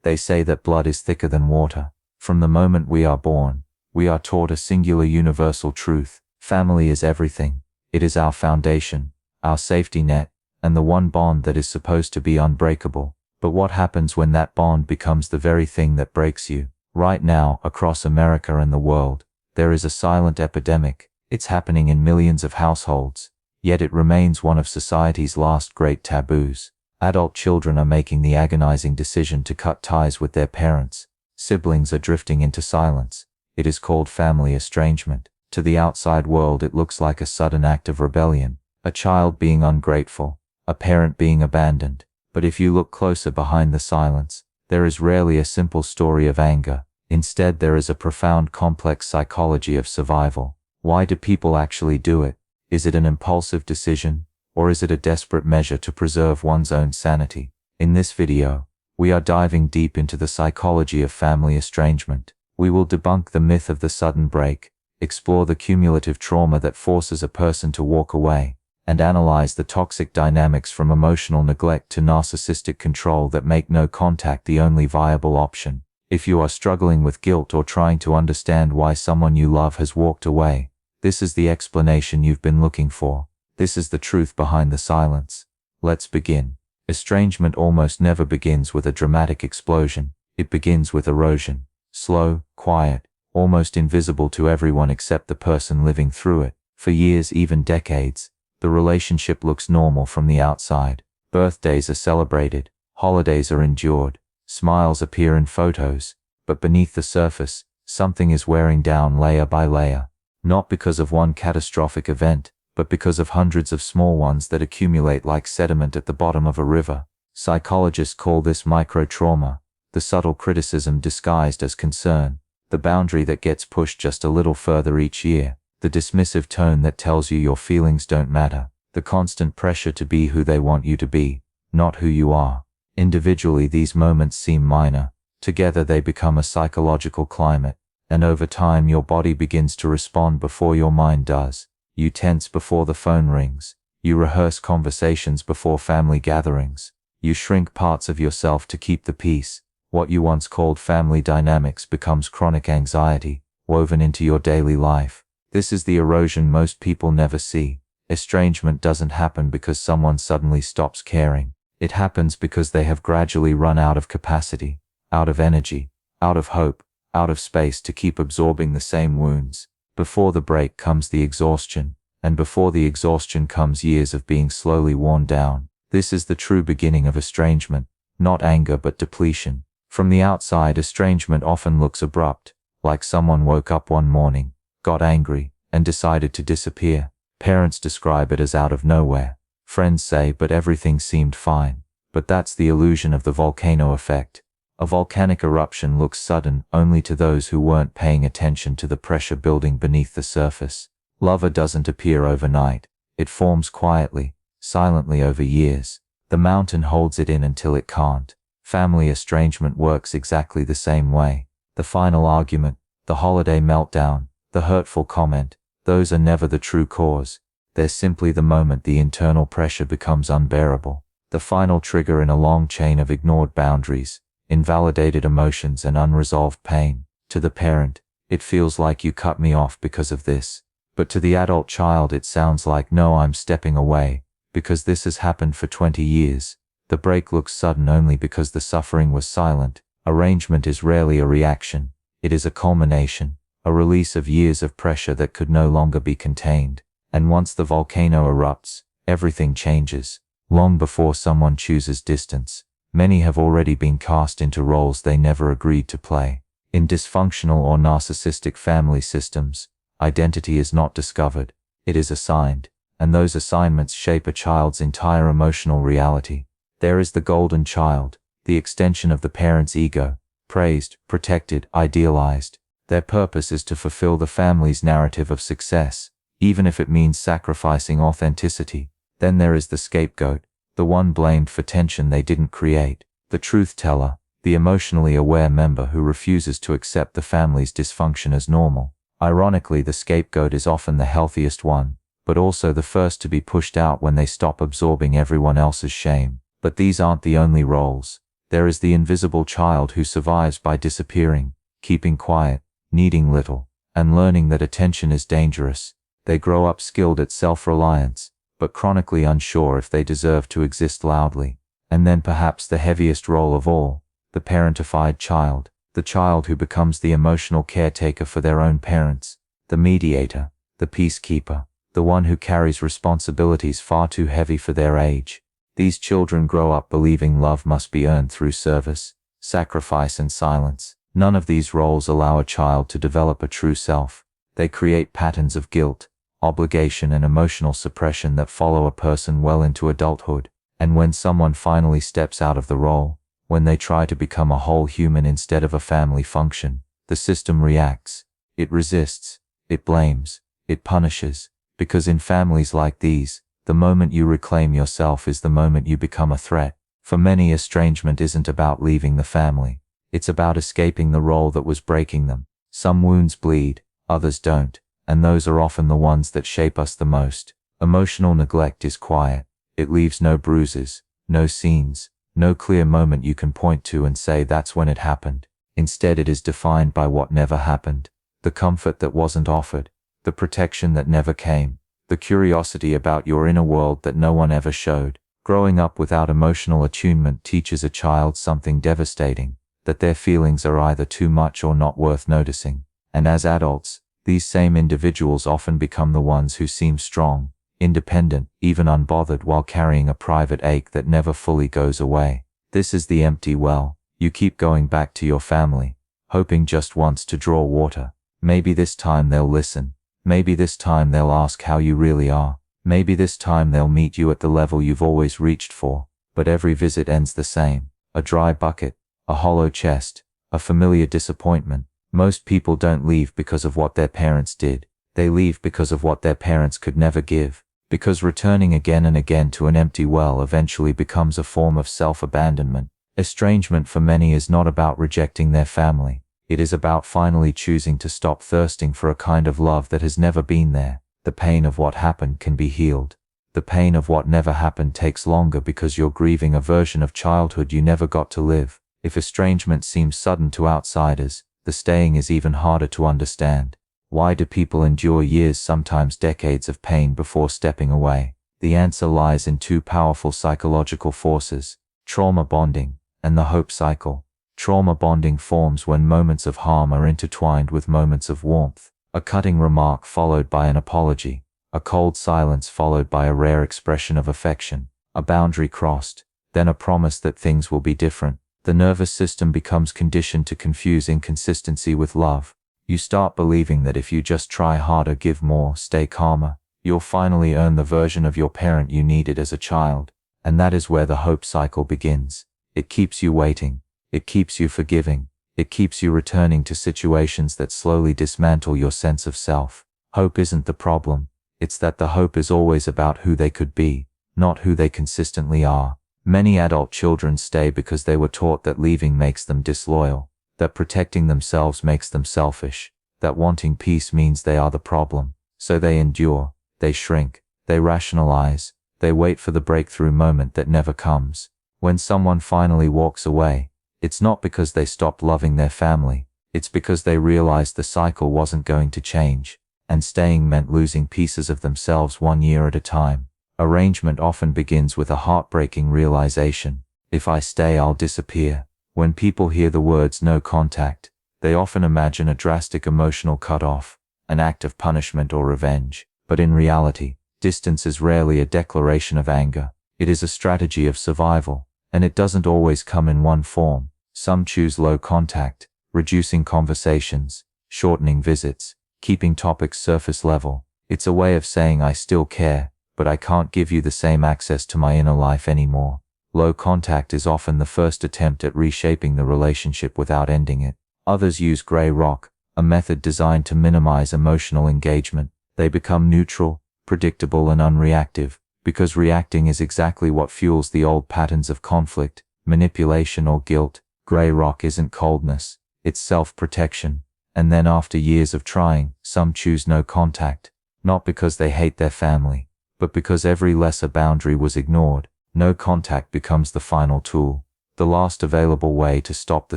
They say that blood is thicker than water. From the moment we are born, we are taught a singular universal truth. Family is everything. It is our foundation, our safety net, and the one bond that is supposed to be unbreakable. But what happens when that bond becomes the very thing that breaks you? Right now, across America and the world, there is a silent epidemic. It's happening in millions of households, yet it remains one of society's last great taboos. Adult children are making the agonizing decision to cut ties with their parents. Siblings are drifting into silence. It is called family estrangement. To the outside world, it looks like a sudden act of rebellion, a child being ungrateful, a parent being abandoned. But if you look closer behind the silence, there is rarely a simple story of anger. Instead, there is a profound, complex psychology of survival. Why do people actually do it? Is it an impulsive decision, or is it a desperate measure to preserve one's own sanity? In this video, we are diving deep into the psychology of family estrangement. We will debunk the myth of the sudden break, explore the cumulative trauma that forces a person to walk away, and analyze the toxic dynamics from emotional neglect to narcissistic control that make no contact the only viable option. If you are struggling with guilt or trying to understand why someone you love has walked away, this is the explanation you've been looking for. This is the truth behind the silence. Let's begin. Estrangement almost never begins with a dramatic explosion. It begins with erosion. Slow, quiet, almost invisible to everyone except the person living through it. For years, even decades, the relationship looks normal from the outside. Birthdays are celebrated, holidays are endured, smiles appear in photos, but beneath the surface, something is wearing down layer by layer. Not because of one catastrophic event, but because of hundreds of small ones that accumulate like sediment at the bottom of a river. Psychologists call this micro-trauma, the subtle criticism disguised as concern, the boundary that gets pushed just a little further each year, the dismissive tone that tells you your feelings don't matter, the constant pressure to be who they want you to be, not who you are. Individually, these moments seem minor. Together they become a psychological climate, and over time your body begins to respond before your mind does. You tense before the phone rings. You rehearse conversations before family gatherings. You shrink parts of yourself to keep the peace. What you once called family dynamics becomes chronic anxiety, woven into your daily life. This is the erosion most people never see. Estrangement doesn't happen because someone suddenly stops caring. It happens because they have gradually run out of capacity, out of energy, out of hope, out of space to keep absorbing the same wounds. Before the break comes the exhaustion, and before the exhaustion comes years of being slowly worn down. This is the true beginning of estrangement, not anger but depletion. From the outside, estrangement often looks abrupt, like someone woke up one morning, got angry, and decided to disappear. Parents describe it as out of nowhere. Friends say, but everything seemed fine. But that's the illusion of the volcano effect. A volcanic eruption looks sudden only to those who weren't paying attention to the pressure building beneath the surface. Love doesn't appear overnight. It forms quietly, silently over years. The mountain holds it in until it can't. Family estrangement works exactly the same way. The final argument, the holiday meltdown, the hurtful comment, those are never the true cause. They're simply the moment the internal pressure becomes unbearable. The final trigger in a long chain of ignored boundaries, invalidated emotions and unresolved pain. To the parent, it feels like you cut me off because of this. But to the adult child it sounds like, no, I'm stepping away, because this has happened for 20 years. The break looks sudden only because the suffering was silent. Arrangement is rarely a reaction. It is a culmination, a release of years of pressure that could no longer be contained. And once the volcano erupts, everything changes. Long before someone chooses distance, many have already been cast into roles they never agreed to play. In dysfunctional or narcissistic family systems, identity is not discovered, it is assigned, and those assignments shape a child's entire emotional reality. There is the golden child, the extension of the parent's ego, praised, protected, idealized. Their purpose is to fulfill the family's narrative of success, even if it means sacrificing authenticity. Then there is the scapegoat, the one blamed for tension they didn't create, the truth teller, the emotionally aware member who refuses to accept the family's dysfunction as normal. Ironically, the scapegoat is often the healthiest one, but also the first to be pushed out when they stop absorbing everyone else's shame. But these aren't the only roles. There is the invisible child who survives by disappearing, keeping quiet, needing little, and learning that attention is dangerous. They grow up skilled at self-reliance, but chronically unsure if they deserve to exist loudly. And then perhaps the heaviest role of all, the parentified child, the child who becomes the emotional caretaker for their own parents, the mediator, the peacekeeper, the one who carries responsibilities far too heavy for their age. These children grow up believing love must be earned through service, sacrifice, and silence. None of these roles allow a child to develop a true self. They create patterns of guilt, obligation, and emotional suppression that follow a person well into adulthood. And when someone finally steps out of the role, when they try to become a whole human instead of a family function, the system reacts. It resists, it blames, it punishes, because in families like these, the moment you reclaim yourself is the moment you become a threat. For many, estrangement isn't about leaving the family. It's about escaping the role that was breaking them. Some wounds bleed, others don't, and those are often the ones that shape us the most. Emotional neglect is quiet. It leaves no bruises, no scenes, no clear moment you can point to and say that's when it happened. Instead, it is defined by what never happened, the comfort that wasn't offered, the protection that never came, the curiosity about your inner world that no one ever showed. Growing up without emotional attunement teaches a child something devastating, that their feelings are either too much or not worth noticing. And as adults, these same individuals often become the ones who seem strong, independent, even unbothered, while carrying a private ache that never fully goes away. This is the empty well. You keep going back to your family, hoping just once to draw water. Maybe this time they'll listen. Maybe this time they'll ask how you really are. Maybe this time they'll meet you at the level you've always reached for. But every visit ends the same. A dry bucket, a hollow chest, a familiar disappointment. Most people don't leave because of what their parents did. They leave because of what their parents could never give. Because returning again and again to an empty well eventually becomes a form of self-abandonment. Estrangement for many is not about rejecting their family. It is about finally choosing to stop thirsting for a kind of love that has never been there. The pain of what happened can be healed. The pain of what never happened takes longer because you're grieving a version of childhood you never got to live. If estrangement seems sudden to outsiders, the staying is even harder to understand. Why do people endure years, sometimes decades of pain before stepping away? The answer lies in two powerful psychological forces: trauma bonding and the hope cycle. Trauma bonding forms when moments of harm are intertwined with moments of warmth. A cutting remark followed by an apology. A cold silence followed by a rare expression of affection. A boundary crossed, then a promise that things will be different. The nervous system becomes conditioned to confuse inconsistency with love. You start believing that if you just try harder, give more, stay calmer, you'll finally earn the version of your parent you needed as a child. And that is where the hope cycle begins. It keeps you waiting. It keeps you forgiving. It keeps you returning to situations that slowly dismantle your sense of self. Hope isn't the problem. It's that the hope is always about who they could be, not who they consistently are. Many adult children stay because they were taught that leaving makes them disloyal, that protecting themselves makes them selfish, that wanting peace means they are the problem. So they endure, they shrink, they rationalize, they wait for the breakthrough moment that never comes. When someone finally walks away, it's not because they stopped loving their family, it's because they realized the cycle wasn't going to change, and staying meant losing pieces of themselves 1 year at a time. Arrangement often begins with a heartbreaking realization: if I stay, I'll disappear. When people hear the words no contact, they often imagine a drastic emotional cutoff, an act of punishment or revenge. But in reality, distance is rarely a declaration of anger. It is a strategy of survival, and it doesn't always come in one form. Some choose low contact, reducing conversations, shortening visits, keeping topics surface level. It's a way of saying I still care, but I can't give you the same access to my inner life anymore. Low contact is often the first attempt at reshaping the relationship without ending it. Others use gray rock, a method designed to minimize emotional engagement. They become neutral, predictable, and unreactive, because reacting is exactly what fuels the old patterns of conflict, manipulation, or guilt. Gray rock isn't coldness, it's self-protection. And then after years of trying, some choose no contact, not because they hate their family, but because every lesser boundary was ignored. No contact becomes the final tool. the last available way to stop the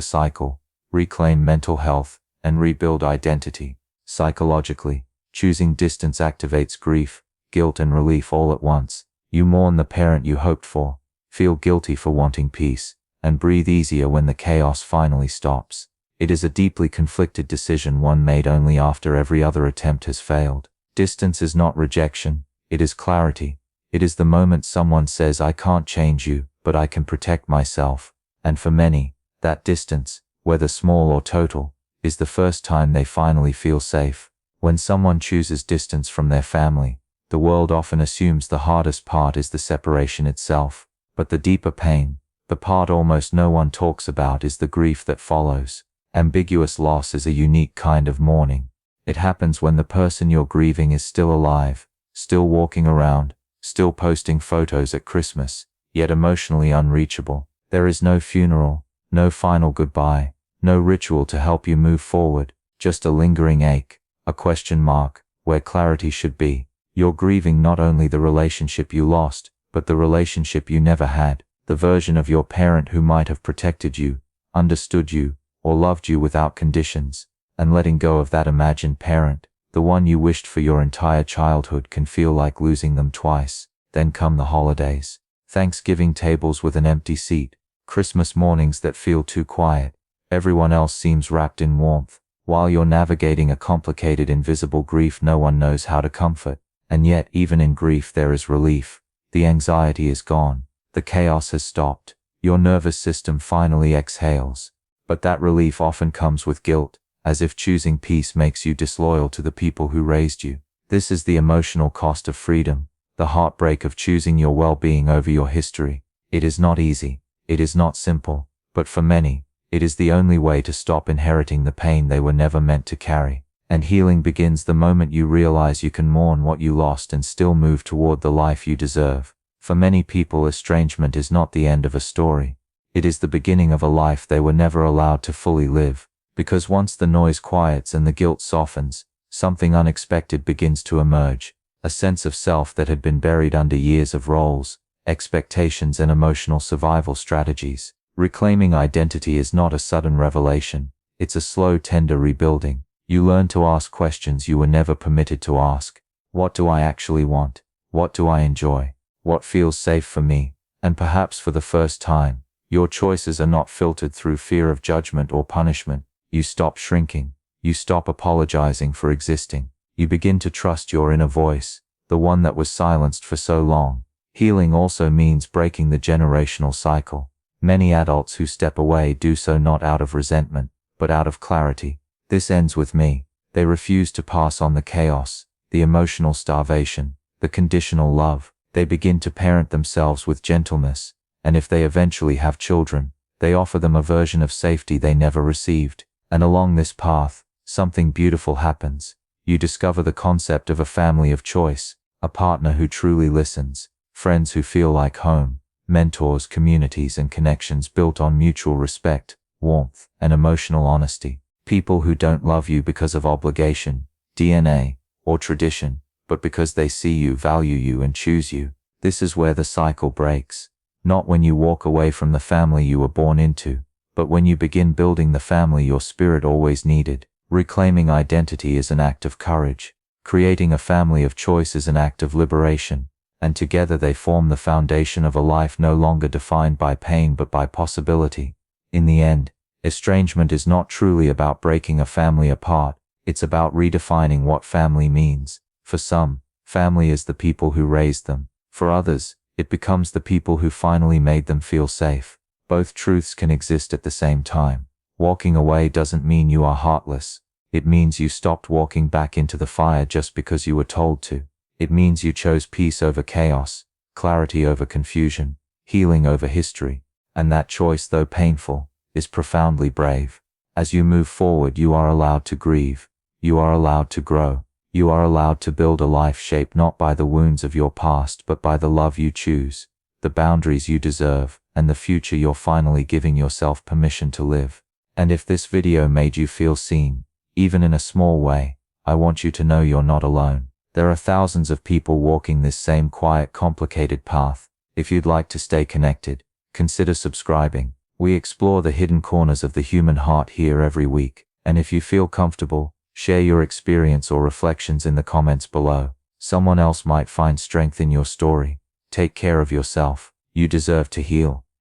cycle, reclaim mental health, and rebuild identity. Psychologically, choosing distance activates grief, guilt, and relief all at once. You mourn the parent you hoped for, feel guilty for wanting peace, and breathe easier when the chaos finally stops. It is a deeply conflicted decision, one made only after every other attempt has failed. Distance is not rejection, it is clarity. It is the moment someone says, I can't change you, but I can protect myself. And for many, that distance, whether small or total, is the first time they finally feel safe. When someone chooses distance from their family, the world often assumes the hardest part is the separation itself. But the deeper pain, the part almost no one talks about, is the grief that follows. Ambiguous loss is a unique kind of mourning. It happens when the person you're grieving is still alive, still walking around, still posting photos at Christmas, yet emotionally unreachable. There is no funeral, no final goodbye, no ritual to help you move forward, just a lingering ache, a question mark, where clarity should be. You're grieving not only the relationship you lost, but the relationship you never had, the version of your parent who might have protected you, understood you, or loved you without conditions. And letting go of that imagined parent, the one you wished for your entire childhood, can feel like losing them twice. Then come the holidays. Thanksgiving tables with an empty seat, Christmas mornings that feel too quiet. Everyone else seems wrapped in warmth, while you're navigating a complicated invisible grief no one knows how to comfort. And yet, even in grief there is relief. The anxiety is gone. The chaos has stopped. Your nervous system finally exhales. But that relief often comes with guilt, as if choosing peace makes you disloyal to the people who raised you. This is the emotional cost of freedom, the heartbreak of choosing your well-being over your history. It is not easy, it is not simple, but for many, it is the only way to stop inheriting the pain they were never meant to carry. And healing begins the moment you realize you can mourn what you lost and still move toward the life you deserve. For many people, estrangement is not the end of a story. It is the beginning of a life they were never allowed to fully live. Because once the noise quiets and the guilt softens, something unexpected begins to emerge. A sense of self that had been buried under years of roles, expectations, and emotional survival strategies. Reclaiming identity is not a sudden revelation. It's a slow, tender rebuilding. You learn to ask questions you were never permitted to ask. What do I actually want? What do I enjoy? What feels safe for me? And perhaps for the first time, your choices are not filtered through fear of judgment or punishment. You stop shrinking. You stop apologizing for existing. You begin to trust your inner voice, the one that was silenced for so long. Healing also means breaking the generational cycle. Many adults who step away do so not out of resentment, but out of clarity. This ends with me. They refuse to pass on the chaos, the emotional starvation, the conditional love. They begin to parent themselves with gentleness, and if they eventually have children, they offer them a version of safety they never received. And along this path, something beautiful happens. You discover the concept of a family of choice, a partner who truly listens, friends who feel like home, mentors, communities, and connections built on mutual respect, warmth, and emotional honesty. People who don't love you because of obligation, DNA, or tradition, but because they see you, value you, and choose you. This is where the cycle breaks. Not when you walk away from the family you were born into, but when you begin building the family your spirit always needed. Reclaiming identity is an act of courage. Creating a family of choice is an act of liberation. And together they form the foundation of a life no longer defined by pain but by possibility. In the end, estrangement is not truly about breaking a family apart. It's about redefining what family means. For some, family is the people who raised them. For others, it becomes the people who finally made them feel safe. Both truths can exist at the same time. Walking away doesn't mean you are heartless. It means you stopped walking back into the fire just because you were told to. It means you chose peace over chaos, clarity over confusion, healing over history. And that choice, though painful, is profoundly brave. As you move forward, you are allowed to grieve. You are allowed to grow. You are allowed to build a life shaped not by the wounds of your past but by the love you choose, the boundaries you deserve, and the future you're finally giving yourself permission to live. And if this video made you feel seen, even in a small way, I want you to know you're not alone. There are thousands of people walking this same quiet, complicated path. If you'd like to stay connected, consider subscribing. We explore the hidden corners of the human heart here every week, and if you feel comfortable, share your experience or reflections in the comments below. Someone else might find strength in your story. Take care of yourself. You deserve to heal.